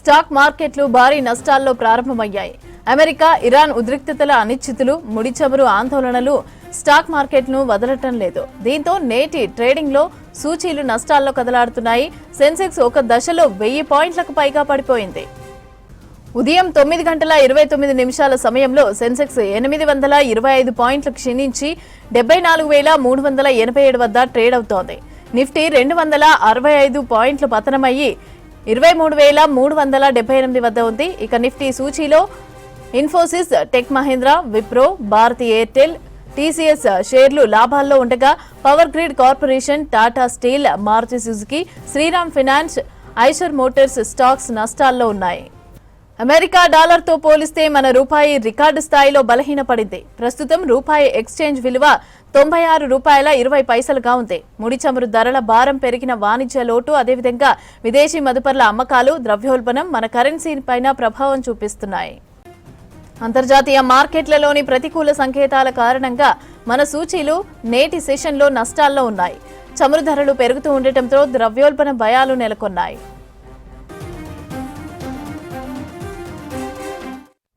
Stock మార్కెట్లు భారీ నష్టాల్లో ప్రారంభమయ్యాయి. అమెరికా, ఇరాన్ ఉద్రిక్తతల అనిశ్చితులు, ముడి చమురు ఆందోళనలు స్టాక్ మార్కెట్ను వదలటం లేదు. దీంతో నేటి ట్రేడింగ్లో సూచీలు నష్టాల్లో కదలాడుతున్నాయి. సెన్సెక్స్ ఒక దశలో 1000 పాయింట్లకు పైగా పడిపోయింది. ఉదయం 9:29 సమయంలో సెన్సెక్స్ 825 పాయింట్లు క్షీణించి 74,387 వద్ద ట్రేడ్ అవుతోంది. నిఫ్టీ 265 పాయింట్లు పతనమయ్యి 23,378 వద్ద ఉంది. ఇక నిఫ్టీ సూచీలో ఇన్ఫోసిస్, టెక్ మహీంద్రా, విప్రో, భారతీ ఎయిర్టెల్, టీసీఎస్ షేర్లు లాభాల్లో ఉండగా పవర్ గ్రిడ్ కార్పొరేషన్, టాటా స్టీల్, మారుతి సుజుకి, శ్రీరామ్ ఫైనాన్స్, ఐషర్ మోటార్స్ స్టాక్స్ నష్టాల్లో ఉన్నాయి. అమెరికా డాలర్తో పోలిస్తే మన రూపాయి రికార్డు స్థాయిలో బలహీనపడింది. ప్రస్తుతం రూపాయి ఎక్స్చేంజ్ విలువ ₹96.20గా ఉంది. ముడి చమురు ధరల భారం, పెరిగిన వాణిజ్య లోటు, అదేవిధంగా విదేశీ మదుపర్ల అమ్మకాలు, ద్రవ్యోల్బణం మన కరెన్సీపైన ప్రభావం చూపిస్తున్నాయి. అంతర్జాతీయ మార్కెట్లలోని ప్రతికూల సంకేతాల కారణంగా మన సూచీలు నేటి సెషన్లో నష్టాల్లో ఉన్నాయి. చమురు ధరలు పెరుగుతూ ఉండటంతో ద్రవ్యోల్బణ భయాలు నెలకొన్నాయి.